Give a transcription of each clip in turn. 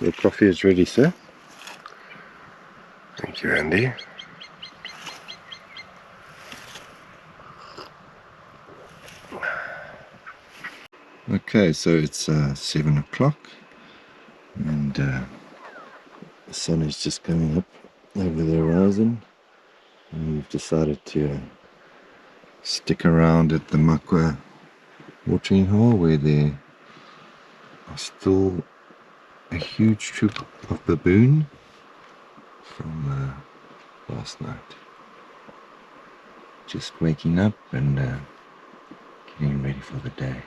Your coffee is ready, sir. Thank you, Andy. Okay, so it's 7 o'clock and the sun is just coming up over the horizon, and we've decided to stick around at the Makwa watering hole where there are still a huge troop of baboon from last night. Just waking up and getting ready for the day.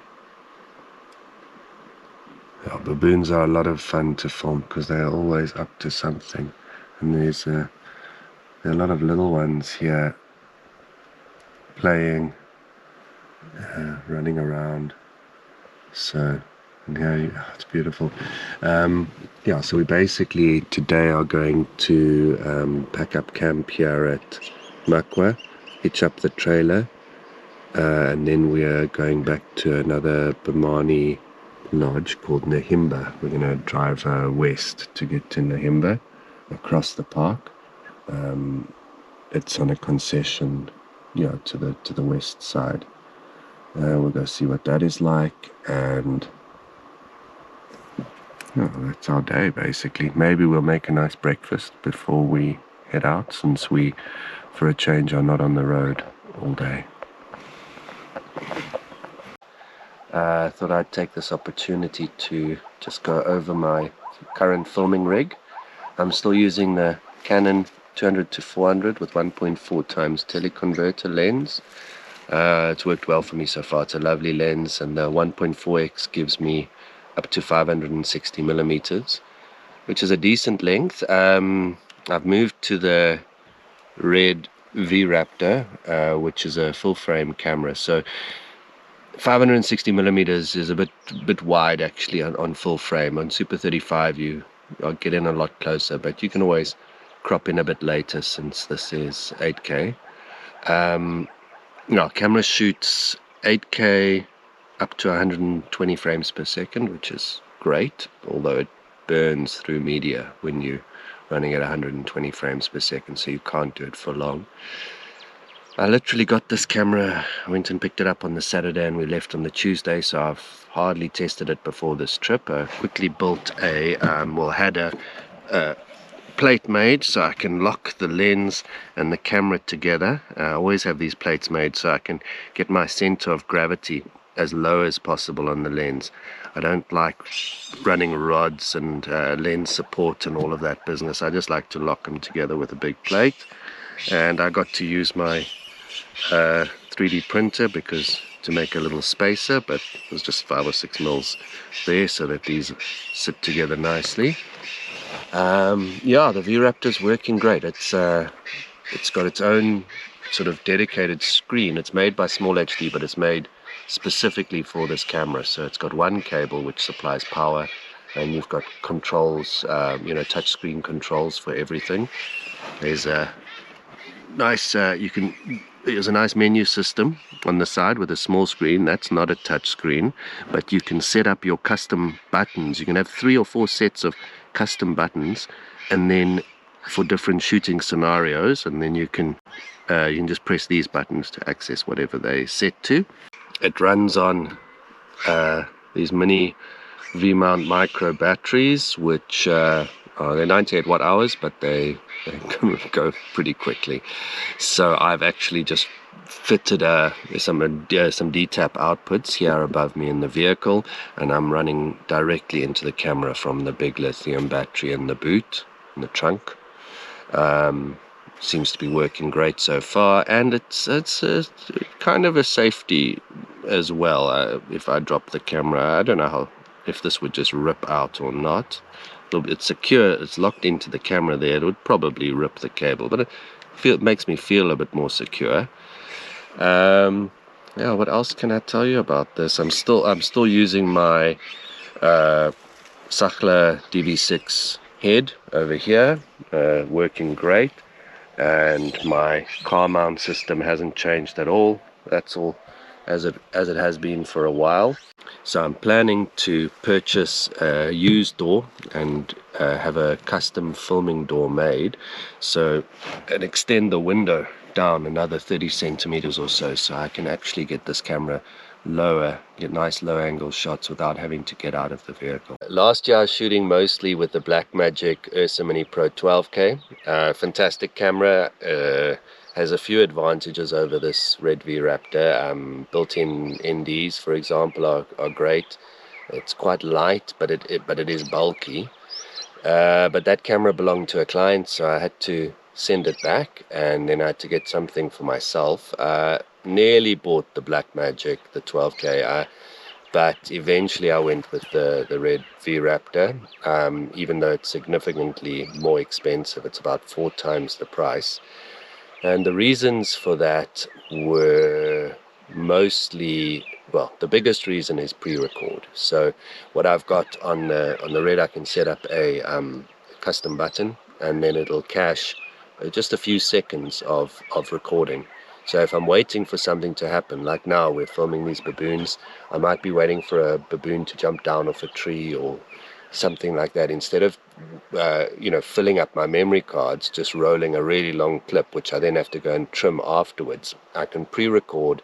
Yeah, baboons are a lot of fun to film because they're always up to something, and there are a lot of little ones here playing, running around. So yeah, it's beautiful. Yeah, so we basically today are going to pack up camp here at Makwa, hitch up the trailer, and then we are going back to another Bamani lodge called Nahimba. We're going to drive west to get to Nahimba across the park. It's on a concession, to the west side. We'll go see what that is like, and that's our day basically. Maybe we'll make a nice breakfast before we head out, since we, for a change, are not on the road all day. I thought I'd take this opportunity to just go over my current filming rig. I'm still using the Canon 200-400 with 1.4 times teleconverter lens. It's worked well for me so far. It's a lovely lens, and the 1.4x gives me up to 560 millimeters, which is a decent length. I've moved to the Red V-Raptor, which is a full frame camera. So 560 millimeters is a bit wide actually on full frame. On Super 35 I'll get in a lot closer, but you can always crop in a bit later since this is 8K. Camera shoots 8K up to 120 frames per second, which is great, although it burns through media when you're running at 120 frames per second, so you can't do it for long. I literally got this camera, I went and picked it up on the Saturday and we left on the Tuesday, so I've hardly tested it before this trip. I quickly built had a plate made so I can lock the lens and the camera together. I always have these plates made so I can get my center of gravity as low as possible on the lens. I don't like running rods and lens support and all of that business. I just like to lock them together with a big plate. And I got to use my 3D printer to make a little spacer, but it was just 5 or 6 mils there so that these sit together nicely. The V-Raptor's working great. It's got its own sort of dedicated screen. It's made by Small HD, but it's made specifically for this camera. So it's got one cable which supplies power, and you've got controls, touch screen controls for everything. There's a nice there's a nice menu system on the side with a small screen. That's not a touch screen, but you can set up your custom buttons. You can have 3 or 4 sets of custom buttons, and then for different shooting scenarios, and then you can just press these buttons to access whatever they set to. It runs on these mini V-mount micro batteries, which they're 98 watt hours, but they go pretty quickly. So I've actually just fitted some DTAP outputs here above me in the vehicle, and I'm running directly into the camera from the big lithium battery in the boot, in the trunk. Seems to be working great so far, and it's kind of a safety as well. If I drop the camera, I don't know if this would just rip out or not. It's secure, it's locked into the camera there. It would probably rip the cable, but it makes me feel a bit more secure. What else can I tell you about this? I'm still using my Sachla DV6 head over here, working great, and my car mount system hasn't changed at all. That's all as it has been for a while. So I'm planning to purchase a used door and have a custom filming door made, so and extend the window down another 30 centimeters or so, so I can actually get this camera lower, get nice low angle shots without having to get out of the vehicle. Last year I was shooting mostly with the Blackmagic Ursa Mini Pro 12K. Fantastic camera, has a few advantages over this Red V Raptor. Built-in NDs, for example, are great. It's quite light, but it is bulky. But that camera belonged to a client, so I had to send it back, and then I had to get something for myself. Nearly bought the Blackmagic, the 12K, but eventually I went with the Red V Raptor, even though it's significantly more expensive. It's about 4 times the price. And the reasons for that were mostly, well, the biggest reason is pre-record. So what I've got on the Red, I can set up a custom button, and then it'll cache just a few seconds of recording. So if I'm waiting for something to happen, like now we're filming these baboons, I might be waiting for a baboon to jump down off a tree or something like that. Instead of filling up my memory cards, just rolling a really long clip, which I then have to go and trim afterwards, I can pre-record,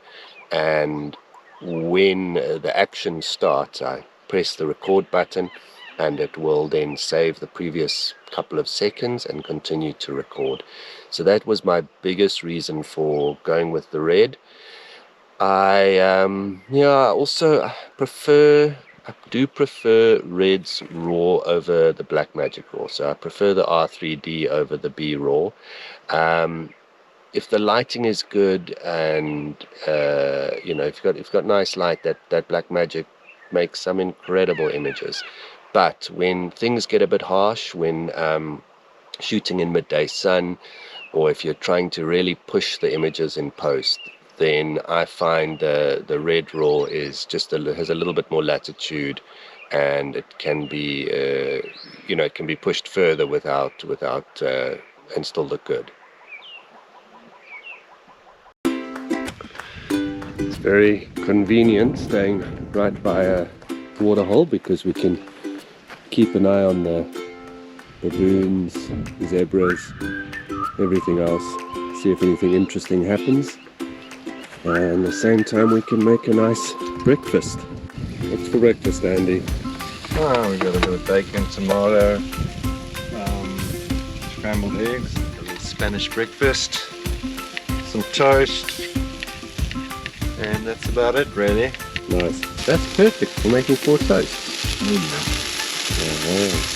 and when the action starts, I press the record button, and it will then save the previous couple of seconds and continue to record. So that was my biggest reason for going with the Red. I also do prefer Red's RAW over the Blackmagic RAW. So I prefer the R3D over the B RAW. If the lighting is good, and if you've got nice light, that Blackmagic makes some incredible images. But when things get a bit harsh, when shooting in midday sun, or if you're trying to really push the images in post, then I find the Red RAW is just has a little bit more latitude, and it can be it can be pushed further without and still look good. It's very convenient staying right by a waterhole, because we can keep an eye on the baboons, zebras, everything else, see if anything interesting happens, and at the same time we can make a nice breakfast. What's for breakfast, Andy? We got a bit of bacon, tomato, scrambled eggs, a little Spanish breakfast, some toast, and that's about it really. Nice. That's perfect for making 4 toast.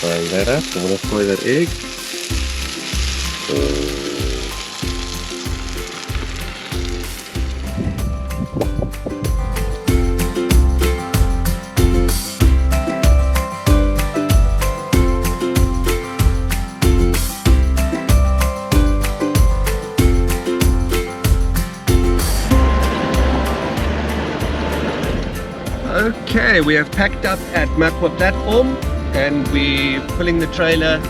Frying that up. I'm going to fry that egg. Okay, we have packed up at Makwa platform, and we're pulling the trailer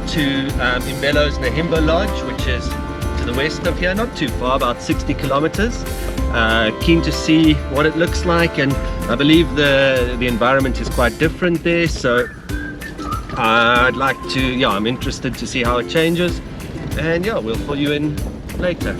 to Imbelo's Nahimba Lodge, which is to the west of here, not too far, about 60 kilometers. Keen to see what it looks like, and I believe the environment is quite different there, so I'm interested to see how it changes, and yeah, we'll fill you in later.